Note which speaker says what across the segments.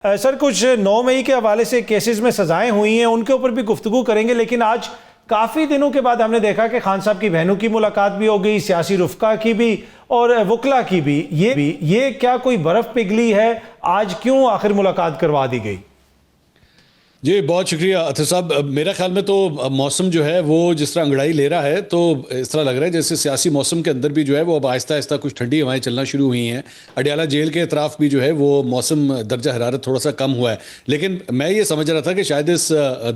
Speaker 1: سر کچھ 9 مئی کے حوالے سے کیسز میں سزائیں ہوئی ہیں، ان کے اوپر بھی گفتگو کریں گے، لیکن آج کافی دنوں کے بعد ہم نے دیکھا کہ خان صاحب کی بہنوں کی ملاقات بھی ہو گئی، سیاسی رفقا کی بھی اور وکلا کی بھی۔ یہ کیا کوئی برف پگھلی ہے؟ آج کیوں آخر ملاقات کروا دی گئی؟
Speaker 2: جی بہت شکریہ اطہر صاحب۔ میرا خیال میں تو موسم جو ہے وہ جس طرح انگڑائی لے رہا ہے، تو اس طرح لگ رہا ہے جیسے سیاسی موسم کے اندر بھی جو ہے وہ اب آہستہ آہستہ کچھ ٹھنڈی ہوائیں چلنا شروع ہوئی ہیں۔ اڈیالہ جیل کے اطراف بھی جو ہے وہ موسم درجہ حرارت تھوڑا سا کم ہوا ہے، لیکن میں یہ سمجھ رہا تھا کہ شاید اس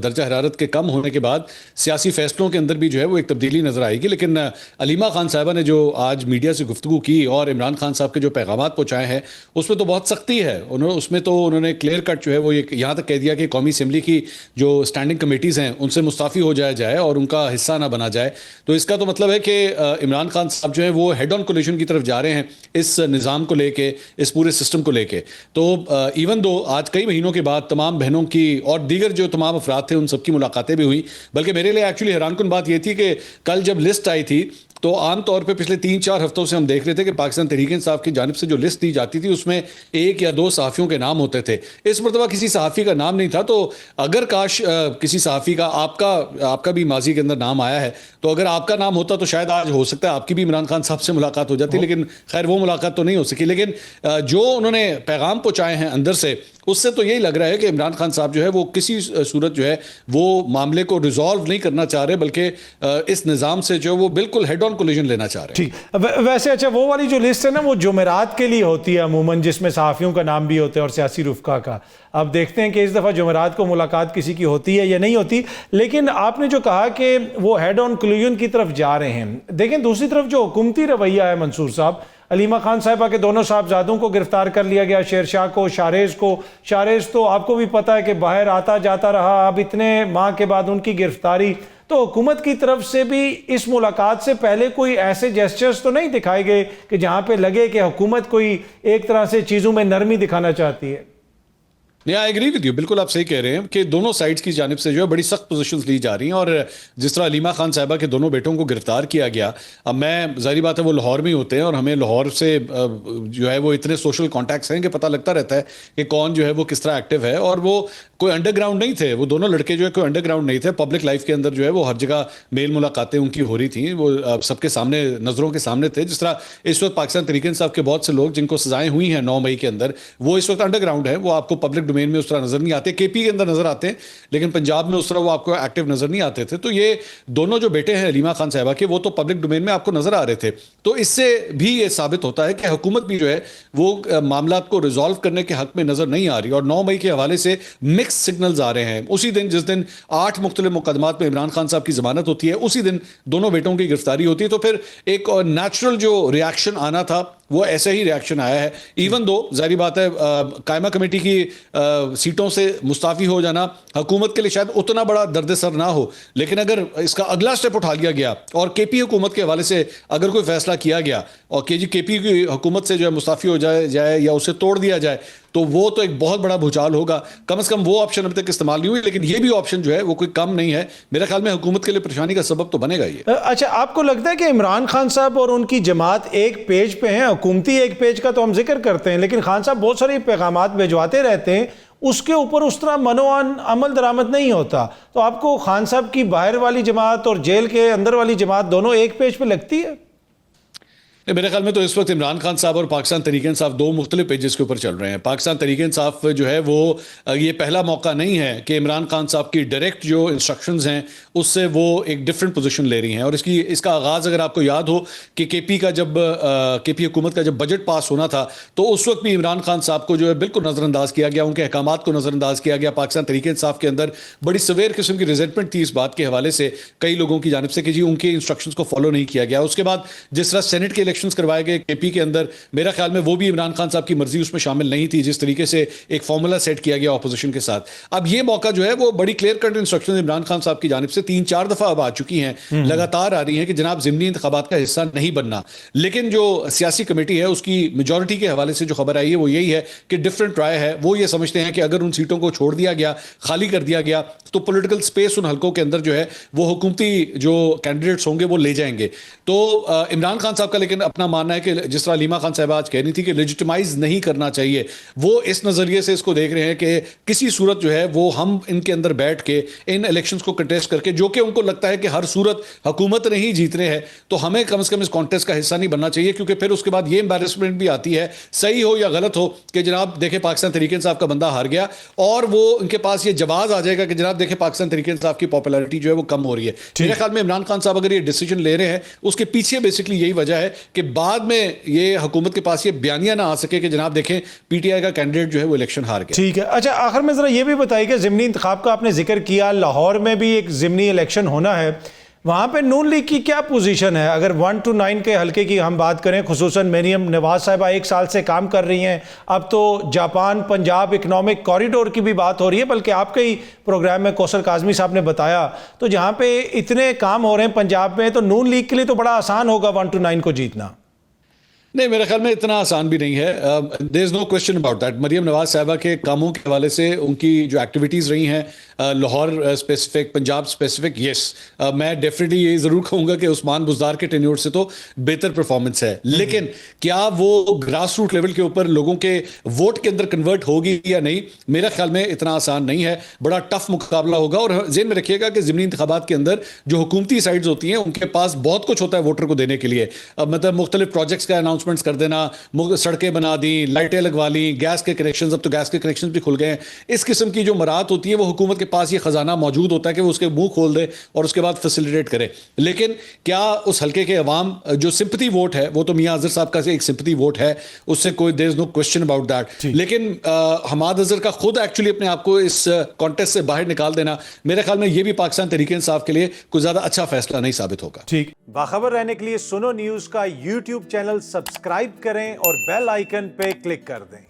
Speaker 2: درجہ حرارت کے کم ہونے کے بعد سیاسی فیصلوں کے اندر بھی جو ہے وہ ایک تبدیلی نظر آئے گی، لیکن علیمہ خان صاحبہ نے جو آج میڈیا سے گفتگو کی اور عمران خان صاحب کے جو پیغامات پہنچائے ہیں اس میں تو بہت سختی ہے۔ اس میں تو انہوں نے کلیئر کٹ جو ہے وہ یہاں تک کہہ دیا کہ قومی اسمبلی کی جو اسٹینڈنگ کمیٹیز ہیں ان سے مستعفی ہو جائے اور ان کا حصہ نہ بنا جائے، تو اس کا تو مطلب ہے کہ عمران خان صاحب جو ہے وہ ہیڈ آن کولیشن کی طرف جا رہے ہیں اس نظام کو لے کے، اس پورے سسٹم کو لے کے۔ تو ایون دو آج کئی مہینوں کے بعد تمام بہنوں کی اور دیگر جو تمام افراد تھے ان سب کی ملاقاتیں بھی ہوئی، بلکہ میرے لیے ایکچولی حیران کن بات یہ تھی کہ کل جب لسٹ آئی تھی تو عام طور پہ پچھلے 3-4 ہفتوں سے ہم دیکھ رہے تھے کہ پاکستان تحریک انصاف کی جانب سے جو لسٹ دی جاتی تھی اس میں 1 یا 2 صحافیوں کے نام ہوتے تھے۔ اس مرتبہ کسی صحافی کا نام نہیں تھا، تو اگر کاش کسی صحافی کا آپ کا بھی ماضی کے اندر نام آیا ہے، تو اگر آپ کا نام ہوتا تو شاید آج ہو سکتا ہے آپ کی بھی عمران خان صاحب سے ملاقات ہو جاتی، لیکن خیر وہ ملاقات تو نہیں ہو سکی۔ لیکن جو انہوں نے پیغام پہنچائے ہیں اندر سے، اس سے تو یہی لگ رہا ہے کہ عمران خان صاحب جو ہے وہ کسی صورت جو ہے وہ معاملے کو ریزالو نہیں کرنا چاہ رہے، بلکہ اس نظام سے جو وہ بالکل ہیڈ آن کولیشن لینا چاہ رہے ہیں۔
Speaker 1: ٹھیک، ویسے اچھا وہ والی جو لسٹ ہے نا وہ جمعرات کے لیے ہوتی ہے عموماً، جس میں صحافیوں کا نام بھی ہوتا ہے اور سیاسی رفقا کا۔ اب دیکھتے ہیں کہ اس دفعہ جمعرات کو ملاقات کسی کی ہوتی ہے یا نہیں ہوتی، لیکن آپ نے جو کہا کہ وہ ہیڈ آن کولیشن کی طرف جا رہے ہیں، دیکھیں دوسری طرف جو حکومتی رویہ ہے منصور صاحب، علیمہ خان صاحبہ کے دونوں صاحبزادوں کو گرفتار کر لیا گیا، شیر شاہ کو، شارز تو آپ کو بھی پتہ ہے کہ باہر آتا جاتا رہا، اب اتنے ماہ کے بعد ان کی گرفتاری۔ تو حکومت کی طرف سے بھی اس ملاقات سے پہلے کوئی ایسے جیسچرز تو نہیں دکھائے گئے کہ جہاں پہ لگے کہ حکومت کوئی ایک طرح سے چیزوں میں نرمی دکھانا چاہتی ہے؟
Speaker 2: نہیں، آئی ایگری ود یو، بالکل آپ صحیح کہہ رہے ہیں کہ دونوں سائڈز کی جانب سے جو ہے بڑی سخت پوزیشنز لی جا رہی ہیں، اور جس طرح علیمہ خان صاحبہ کے دونوں بیٹوں کو گرفتار کیا گیا، اب میں ظاہری بات ہے وہ لاہور میں ہوتے ہیں اور ہمیں لاہور سے جو ہے وہ اتنے سوشل کانٹیکٹس ہیں کہ پتہ لگتا رہتا ہے کہ کون جو ہے وہ کس طرح ایکٹیو ہے، اور وہ کوئی انڈر گراؤنڈ نہیں تھے، وہ دونوں لڑکے جو ہے کوئی انڈر گراؤنڈ نہیں تھے، پبلک لائف کے اندر جو ہے وہ ہر جگہ میل ملاقاتیں ان کی ہو رہی تھیں، وہ سب کے سامنے نظروں کے سامنے تھے۔ جس طرح اس وقت پاکستان تحریک انصاف کے بہت سے لوگ جن کو سزائیں ہوئی ہیں 9 مئی کے اندر، وہ اس وقت انڈر گراؤنڈ ہیں، وہ آپ کو پبلک ڈومین میں اس طرح نظر نہیں آتے، کے پی کے اندر نظر آتے ہیں لیکن پنجاب میں اس طرح وہ آپ کو ایکٹیو نظر نہیں آتے تھے۔ تو یہ دونوں جو بیٹے ہیں علیمہ خان صاحبہ کے، وہ تو پبلک ڈومین میں آپ کو نظر آ رہے تھے۔ تو اس سے بھی یہ ثابت ہوتا ہے کہ حکومت بھی جو ہے وہ معاملات کو ریزالو کرنے کے حق میں نظر نہیں آ رہی، اور 9 مئی کے حوالے سے مکس سگنلز آ رہے ہیں۔ اسی دن جس دن 8 مختلف مقدمات میں عمران خان صاحب کی ضمانت ہوتی ہے، اسی دن دونوں بیٹوں کی گرفتاری ہوتی ہے، تو پھر ایک نیچرل جو ریاکشن آنا تھا وہ ایسے ہی ریاکشن آیا ہے۔ ایون دو ظاہری بات ہے قائمہ کمیٹی کی سیٹوں سے مستعفی ہو جانا حکومت کے لیے شاید اتنا بڑا درد سر نہ ہو، لیکن اگر اس کا اگلا سٹیپ اٹھا لیا گیا اور کے پی حکومت کے حوالے سے اگر کوئی فیصلہ کیا گیا اور کے پی کی حکومت سے جو ہے مستعفی ہو جائے یا اسے توڑ دیا جائے، تو وہ تو ایک بہت بڑا بھوچال ہوگا۔ کم از کم وہ آپشن ابھی تک استعمال نہیں ہوئی، لیکن یہ بھی آپشن جو ہے وہ کوئی کم نہیں ہے، میرے خیال میں حکومت کے لیے پریشانی کا سبب تو بنے گا یہ۔
Speaker 1: اچھا، آپ کو لگتا ہے کہ عمران خان صاحب اور ان کی جماعت ایک پیج پہ ہیں؟ حکومتی ایک پیج کا تو ہم ذکر کرتے ہیں، لیکن خان صاحب بہت سارے پیغامات بھجواتے رہتے ہیں، اس کے اوپر اس طرح منوعن عمل درآمد نہیں ہوتا، تو آپ کو خان صاحب کی باہر والی جماعت اور جیل کے اندر والی جماعت دونوں ایک پیج پہ لگتی ہے؟
Speaker 2: میرے خیال میں تو اس وقت عمران خان صاحب اور پاکستان تحریک انصاف 2 مختلف پیجز کے اوپر چل رہے ہیں۔ پاکستان تحریک انصاف جو ہے وہ یہ پہلا موقع نہیں ہے کہ عمران خان صاحب کی ڈائریکٹ جو انسٹرکشنز ہیں اس سے وہ ایک ڈیفرنٹ پوزیشن لے رہی ہیں، اور اس کا آغاز اگر آپ کو یاد ہو کہ کے پی حکومت کا جب بجٹ پاس ہونا تھا تو اس وقت بھی عمران خان صاحب کو جو ہے بالکل نظر انداز کیا گیا، ان کے احکامات کو نظر انداز کیا گیا۔ پاکستان تحریک انصاف کے اندر بڑی سویر قسم کی ریزنٹمنٹ تھی اس بات کے حوالے سے کئی لوگوں کی جانب سے کہ جی ان کے انسٹرکشنز کو فالو نہیں کیا گیا۔ اس کے بعد جس طرح سینٹ کے الیکشنز کروائے گئے کے پی کے اندر، میرا خیال میں وہ بھی عمران خان صاحب کی مرضی اس میں شامل نہیں تھی، جس طریقے سے ایک فارمولا سیٹ کیا گیا اپوزیشن کے ساتھ۔ اب یہ موقع جو ہے وہ بڑی clear cut instruction Imran Khan صاحب کی جانب سے 3-4 دفعہ اب آ چکی ہیں، لگاتار آ رہی ہیں کہ جناب ضمنی انتخابات کا حصہ نہیں بننا، لیکن جو سیاسی کمیٹی ہے اس کی میجورٹی کے حوالے سے جو خبر آئی ہے وہ یہی ہے کہ ڈفرنٹ رائے ہے۔ وہ یہ سمجھتے ہیں کہ اگر ان سیٹوں کو چھوڑ دیا گیا، خالی کر دیا گیا، تو پولیٹیکل سپیس ان حلقوں کے اندر جو ہے وہ حکومتی جو کینڈیڈیٹس ہوں گے وہ لے جائیں گے۔ تو عمران خان صاحب کا لیکن اپنا ماننا ہے کہ جس طرح علیمہ خان صاحبہ آج کہہ رہی تھی کہ لیجٹمائز نہیں کرنا چاہیے، وہ اس نظریے سے اس کو دیکھ رہے ہیں کہ کسی صورت جو ہے وہ ہم ان کے اندر بیٹھ کے ان الیکشنز کو کنٹیسٹ کر کے، جو کہ ان کو لگتا ہے کہ ہر صورت حکومت نہیں جیتنے ہے، تو ہمیں کم از کم اس کانٹیسٹ کا حصہ نہیں بننا چاہیے، کیونکہ پھر اس کے بعد یہ امبیرسمنٹ بھی آتی ہے، صحیح ہو یا غلط ہو، کہ جناب دیکھیں پاکستان تحریک انصاف کا بندہ ہار گیا، اور وہ ان کے پاس یہ جواز آ جائے گا کہ جناب دیکھیں پاکستان تحریک انصاف کی پاپولرٹی جو ہے وہ کم ہو رہی ہے۔ میرے خیال میں عمران خان صاحب اگر یہ ڈیسیجن لے رہے ہیں، اس کے پیچھے بیسکلی یہی وجہ ہے کہ بعد میں یہ حکومت کے پاس یہ بیانیہ نہ آ سکے کہ جناب دیکھیں پی ٹی آئی کا کینڈیڈیٹ جو ہے وہ الیکشن ہار گیا۔
Speaker 1: ٹھیک ہے، اچھا آخر میں ذرا یہ بھی بتائیے کہ ضمنی انتخاب کا آپ نے ذکر کیا، لاہور میں بھی ایک ضمنی الیکشن ہونا ہے، وہاں پہ نون لیگ کی کیا پوزیشن ہے؟ اگر 1 to 9 کے حلقے کی ہم بات کریں، خصوصاً مریم نواز صاحبہ 1 سال سے کام کر رہی ہیں، اب تو جاپان پنجاب اکنامک کوریڈور کی بھی بات ہو رہی ہے، بلکہ آپ کے ہی پروگرام میں کوثر کاظمی صاحب نے بتایا، تو جہاں پہ اتنے کام ہو رہے ہیں پنجاب میں، تو نون لیگ کے لیے تو بڑا آسان ہوگا 1 to 9 کو جیتنا۔
Speaker 2: نہیں، میرے خیال میں اتنا آسان بھی نہیں ہے، دیر از نو question about that. Maryam Nawaz صاحبہ کے کاموں کے حوالے سے ان کی جو ایکٹیویٹیز رہی ہیں لاہور اسپیسیفک، پنجاب اسپیسیفک، یس میں ڈیفینیٹلی یہ ضرور کہوں گا کہ عثمان بزدار کے ٹینیور سے تو بہتر پرفارمنس ہے، لیکن کیا وہ گراس روٹ لیول کے اوپر لوگوں کے ووٹ کے اندر کنورٹ ہوگی یا نہیں، میرے خیال میں اتنا آسان نہیں ہے، بڑا ٹف مقابلہ ہوگا۔ اور ذہن میں رکھیے گا کہ ضمنی انتخابات کے اندر جو حکومتی سائڈز ہوتی ہیں ان کے پاس بہت کچھ ہوتا ہے ووٹر کو دینے کے لیے، مطلب مختلف پروجیکٹس کا اناؤنسمنٹس کر دینا، سڑکیں بنا دیں، لائٹیں لگوا لیں، گیس کے کنیکشنز، اب تو گیس کے کنیکشنز بھی کھل گئے ہیں، اس قسم کی جو مراحت ہوتی ہے وہ حکومت کے پاس یہ خزانہ موجود ہوتا ہے کہ وہ اس کے منہ کھول دے اور اس کے بعد فیسیلیٹیٹ کرے۔ لیکن کیا اس حلقے کے عوام جو سمپتھی ووٹ ہے، وہ تو میاں اظہر صاحب کا ایک سمپتھی ووٹ ہے، اس سے کوئی دیر از نو کوشچن اباؤٹ دیٹ، لیکن حماد اظہر کا خود ایکچولی اپنے آپ کو اس کانٹیسٹ سے باہر نکال دینا، میرے خیال میں یہ بھی پاکستان تحریک انصاف کے لیے کوئی زیادہ اچھا فیصلہ نہیں ثابت ہوگا۔
Speaker 1: ٹھیک، باخبر رہنے کے لیے سنو نیوز کا یوٹیوب چینل سبسکرائب کریں اور بیل آئیکن پہ کلک کر دیں۔